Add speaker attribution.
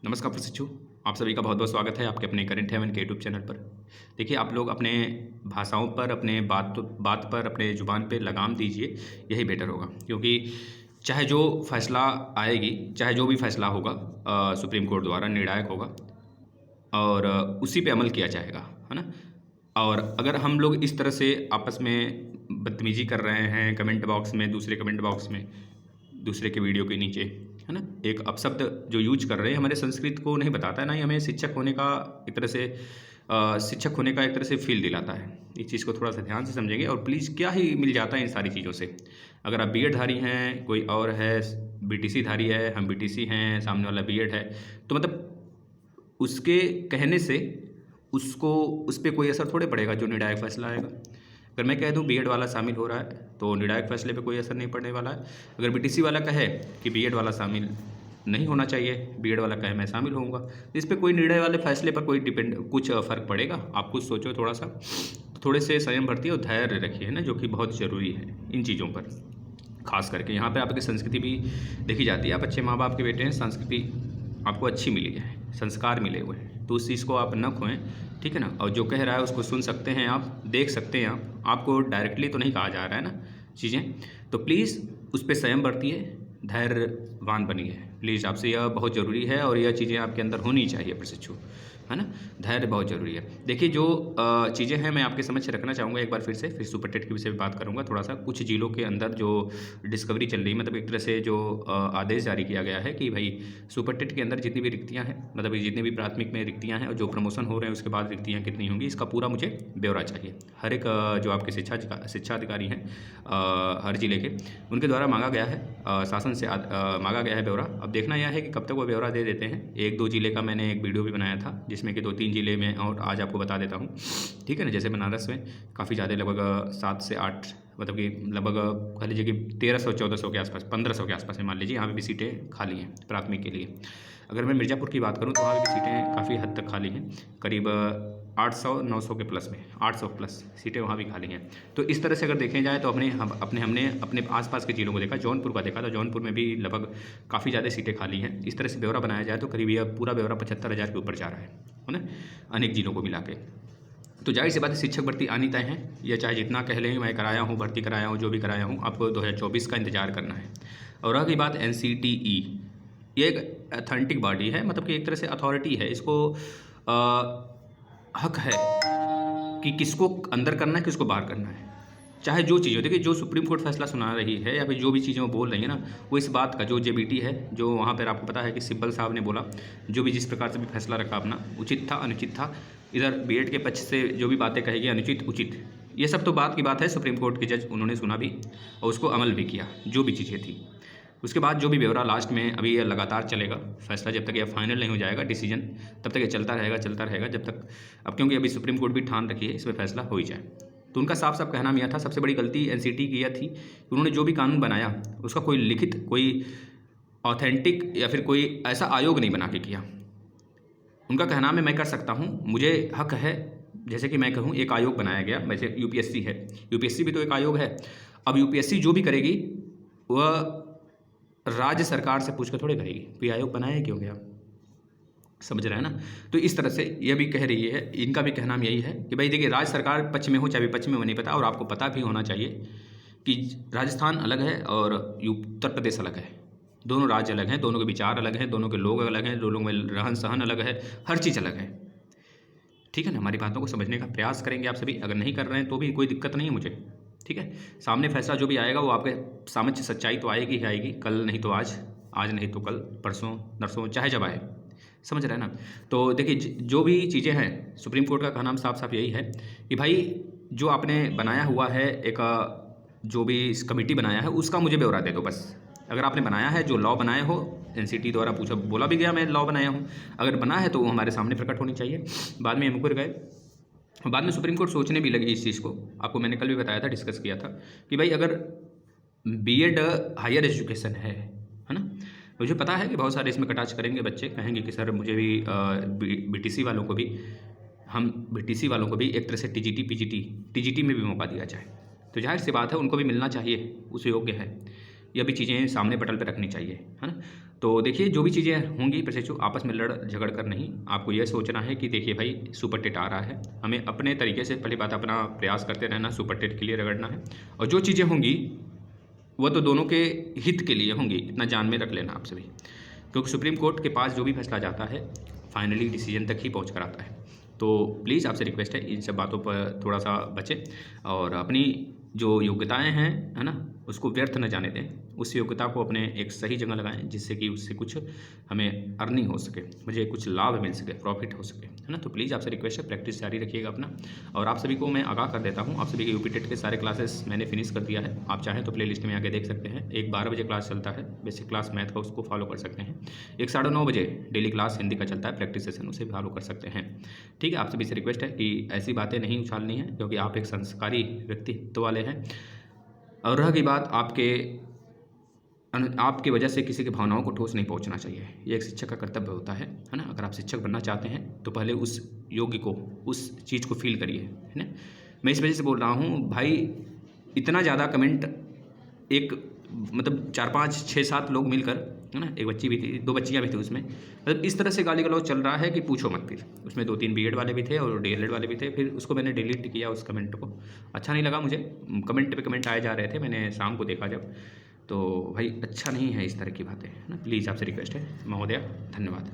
Speaker 1: नमस्कार प्रशिक्षु, आप सभी का बहुत बहुत स्वागत है आपके अपने करंट हेवन के यूट्यूब चैनल पर। देखिए, आप लोग अपने भाषाओं पर, अपने बात पर, अपने ज़ुबान पे लगाम दीजिए, यही बेटर होगा। क्योंकि चाहे जो फैसला आएगी, चाहे जो भी फैसला होगा सुप्रीम कोर्ट द्वारा निर्णायक होगा और उसी पे अमल किया जाएगा, है ना। और अगर हम लोग इस तरह से आपस में बदतमीजी कर रहे हैं कमेंट बॉक्स में, दूसरे कमेंट बॉक्स में, दूसरे के वीडियो के नीचे, है ना, एक अपशब्द जो यूज कर रहे हैं, हमारे संस्कृत को नहीं बताता है, ना ही हमें शिक्षक होने का एक तरह से शिक्षक होने का एक तरह से फील दिलाता है। इस चीज़ को थोड़ा सा ध्यान से समझेंगे। और प्लीज़, क्या ही मिल जाता है इन सारी चीज़ों से। अगर आप बीएड धारी हैं, कोई और है बीटीसी धारी है, हम बीटीसी हैं, सामने वाला बीएड है, तो मतलब उसके कहने से उसको उस पर कोई असर थोड़े पड़ेगा जो निर्णायक फैसला आएगा। अगर मैं कह दूं बीएड वाला शामिल हो रहा है तो निर्णायक फैसले पे कोई असर नहीं पड़ने वाला है। अगर बीटीसी वाला कहे कि बीएड वाला शामिल नहीं होना चाहिए, बीएड वाला कहे मैं शामिल होऊंगा, तो इस पर कोई निर्णय वाले फैसले पर कोई कुछ फ़र्क पड़ेगा? आप कुछ सोचो थोड़ा सा। तो थोड़े से संयम बरतिए और धैर्य रखिए, है ना, जो कि बहुत ज़रूरी है इन चीज़ों पर। खास करके यहाँ पे आपकी संस्कृति भी देखी जाती है। आप अच्छे माँ बाप के बेटे हैं, संस्कृति आपको अच्छी मिली है, संस्कार मिले हुए हैं, तो उस चीज़ को आप न खोएं, ठीक है ना। और जो कह रहा है उसको सुन सकते हैं आप, देख सकते हैं आप, आपको डायरेक्टली तो नहीं कहा जा रहा है ना चीज़ें। तो प्लीज़ उस पर संयम बरतिए, धैर्यवान बनिए प्लीज़। आपसे यह बहुत ज़रूरी है और यह चीज़ें आपके अंदर होनी चाहिए प्रशिक्षु, है ना। धैर्य बहुत ज़रूरी है। देखिए, जो चीज़ें हैं मैं आपके समक्ष रखना चाहूँगा एक बार फिर सुपर टेट के विषय में बात करूँगा थोड़ा सा। कुछ जिलों के अंदर जो डिस्कवरी चल रही है, मतलब एक तरह से जो आदेश जारी किया गया है कि भाई सुपर टेट के अंदर जितनी भी रिक्तियाँ हैं, मतलब जितनी भी प्राथमिक में रिक्तियाँ हैं और जो प्रमोशन हो रहे हैं उसके बाद रिक्तियाँ कितनी होंगी, इसका पूरा मुझे ब्यौरा चाहिए। हर एक जो आपके शिक्षा अधिकारी हैं हर जिले के, उनके द्वारा मांगा गया है, शासन से मांगा गया है ब्यौरा। अब देखना यह है कि कब तक वो ब्यौरा दे देते हैं। 1-2 जिले का मैंने एक वीडियो भी बनाया था जिसमें कि 2-3 जिले में, और आज आपको बता देता हूँ, ठीक है ना। जैसे बनारस में काफ़ी ज़्यादा, लगभग 7 से 8, मतलब कि लगभग कह लीजिए कि 1300-1400 के आसपास, 1500 के आसपास में मान लीजिए, यहाँ पे भी सीटें खाली हैं प्राथमिक के लिए। अगर मैं मिर्ज़ापुर की बात करूँ तो वहाँ पे भी सीटें काफ़ी हद तक खाली हैं, करीब 800-900 के प्लस में, 800 प्लस सीटें वहाँ भी खाली हैं। तो इस तरह से अगर देखें जाए तो हमने अपने आसपास के जिलों को देखा, जौनपुर का देखा, तो जौनपुर में भी लगभग काफ़ी ज़्यादा सीटें खाली हैं। इस तरह से ब्यौरा बनाया जाए तो करीब यह पूरा ब्यौरा 75,000 के ऊपर जा रहा है ना, अनेक जिलों को मिला के। तो जाहिर सी बात है, शिक्षक भर्ती आनी तय है। यह चाहे जितना कह लें मैं कराया हूँ, भर्ती कराया हूँ, जो भी कराया हूँ, आपको 2024 का इंतज़ार करना है। और रही बात NCTE, ये एक अथेंटिक बॉडी है, मतलब कि एक तरह से अथॉरिटी है। इसको हक है कि किसको अंदर करना है, किसको बाहर करना है, चाहे जो चीज़ हो। देखिए, जो सुप्रीम कोर्ट फैसला सुना रही है या फिर जो भी चीज़ें वो बोल रही है ना, वो इस बात का, जो JBT है, जो वहाँ पर आपको पता है कि सिब्बल साहब ने बोला, जो भी जिस प्रकार से भी फैसला रखा अपना, उचित था, अनुचित था। इधर बीएड के पक्ष से जो भी बातें कही गई, अनुचित, उचित, ये सब तो बात की बात है। सुप्रीम कोर्ट के जज उन्होंने सुना भी और उसको अमल भी किया, जो भी चीज़ें थी। उसके बाद जो भी ब्यौरा लास्ट में, अभी यह लगातार चलेगा फैसला, जब तक यह फाइनल नहीं हो जाएगा डिसीजन, तब तक ये चलता रहेगा जब तक, अब क्योंकि अभी सुप्रीम कोर्ट भी ठान रखी है इसमें फैसला हो ही जाए। तो उनका साफ साफ कहना यह था, सबसे बड़ी गलती NCT की यह थी कि उन्होंने जो भी कानून बनाया उसका कोई लिखित, कोई ऑथेंटिक या फिर कोई ऐसा आयोग नहीं बना के किया। उनका कहना मैं कर सकता हूँ, मुझे हक है, जैसे कि मैं कहूँ एक आयोग बनाया गया, वैसे UPSC है, UPSC भी तो एक आयोग है। अब UPSC जो भी करेगी वह राज्य सरकार से पूछ कर थोड़े करेगी, कोई आयोग बनाया क्यों गया, समझ रहे हैं ना। तो इस तरह से यह भी कह रही है, इनका भी कहना यही है कि भाई देखिए, राज्य सरकार पक्ष में हो चाहे विपक्ष में हो नहीं पता, और आपको पता भी होना चाहिए कि राजस्थान अलग है और उत्तर प्रदेश अलग है। दोनों राज्य अलग हैं, दोनों के विचार अलग हैं, दोनों के लोग अलग हैं, दोनों में रहन सहन अलग है, हर चीज़ अलग है, ठीक है ना। हमारी बातों को समझने का प्रयास करेंगे आप सभी। अगर नहीं कर रहे हैं तो भी कोई दिक्कत नहीं है मुझे, ठीक है। सामने फैसला जो भी आएगा वो आपके सामने सच्चाई तो आएगी ही आएगी, कल नहीं तो आज, आज नहीं तो कल, परसों नरसों, चाहे जब आए, समझ रहे हैं ना। तो देखिए, जो भी चीज़ें हैं, सुप्रीम कोर्ट का कहना साफ साफ यही है कि भाई जो आपने बनाया हुआ है, एक जो भी इस कमेटी बनाया है उसका मुझे ब्यौरा दे दो बस। अगर आपने बनाया है, जो लॉ बनाए हो, NCT द्वारा पूछा, बोला भी गया मैं लॉ बनाया हूँ, अगर बना है तो वो हमारे सामने प्रकट होनी चाहिए। बाद में मुकर गए, बाद में सुप्रीम कोर्ट सोचने भी लगी इस चीज़ को। आपको मैंने कल भी बताया था, डिस्कस किया था कि भाई अगर बीएड हायर एजुकेशन है ना, मुझे पता है कि बहुत सारे इसमें कटाक्ष करेंगे बच्चे, कहेंगे कि सर मुझे भी बीटीसी वालों को भी, हम बीटीसी वालों को भी एक तरह से टीजीटी में भी मौका दिया जाए। तो जाहिर सी बात है उनको भी मिलना चाहिए, उस योग्य है। यह भी चीज़ें सामने पटल पर रखनी चाहिए, है ना। तो देखिए जो भी चीज़ें होंगी प्रशिक्षु आपस में लड़ झगड़ कर नहीं, आपको यह सोचना है कि देखिए भाई सुपर टेट आ रहा है, हमें अपने तरीके से पहली बात अपना प्रयास करते रहना, सुपर टेट के लिए रगड़ना है। और जो चीज़ें होंगी वह तो दोनों के हित के लिए होंगी, इतना जान में रख लेना आप सभी, क्योंकि सुप्रीम कोर्ट के पास जो भी फैसला जाता है फाइनली डिसीजन तक ही पहुँच कर आता है। तो प्लीज़ आपसे रिक्वेस्ट है इन सब बातों पर थोड़ा सा बचें और अपनी जो योग्यताएं हैं, है ना, उसको व्यर्थ न जाने दें। उस योग्यता को अपने एक सही जगह लगाएं जिससे कि उससे कुछ हमें अर्निंग हो सके, मुझे कुछ लाभ मिल सके, प्रॉफिट हो सके, है ना। तो प्लीज़ आपसे रिक्वेस्ट है प्रैक्टिस जारी रखिएगा अपना। और आप सभी को मैं आगाह कर देता हूँ, आप सभी के यूपी टेट के सारे क्लासेस मैंने फिनिश कर दिया है। आप चाहें तो प्ले लिस्ट में आके देख सकते हैं। एक 12 बजे क्लास चलता है बेसिक क्लास मैथ का, उसको फॉलो कर सकते हैं। एक 9:30 बजे डेली क्लास हिंदी का चलता है प्रैक्टिस सेशन, उसे फॉलो कर सकते हैं। ठीक है, आप सभी से रिक्वेस्ट है कि ऐसी बातें नहीं उछालनी है क्योंकि आप एक संस्कारी व्यक्तित्व वाले हैं। और रह गई बात आपके वजह से किसी की भावनाओं को ठोस नहीं पहुंचना चाहिए, ये एक शिक्षक का कर्तव्य होता है ना। अगर आप शिक्षक बनना चाहते हैं तो पहले उस योग्य को, उस चीज़ को फील करिए, है ना। मैं इस वजह से बोल रहा हूँ भाई, इतना ज़्यादा कमेंट एक मतलब 4 5 6 7 लोग मिलकर, है ना, एक बच्ची भी थी, 2 बच्चियाँ भी थी उसमें, मतलब इस तरह से गाली गलौज चल रहा है कि पूछो मत। फिर उसमें 2-3 बीएड वाले भी थे और डीएलएड वाले भी थे। फिर उसको मैंने डिलीट किया, उस कमेंट को, अच्छा नहीं लगा मुझे। कमेंट पे कमेंट आए जा रहे थे, मैंने शाम को देखा जब, तो भाई अच्छा नहीं है इस तरह की बातें, है ना। प्लीज़ आपसे रिक्वेस्ट है महोदया, धन्यवाद।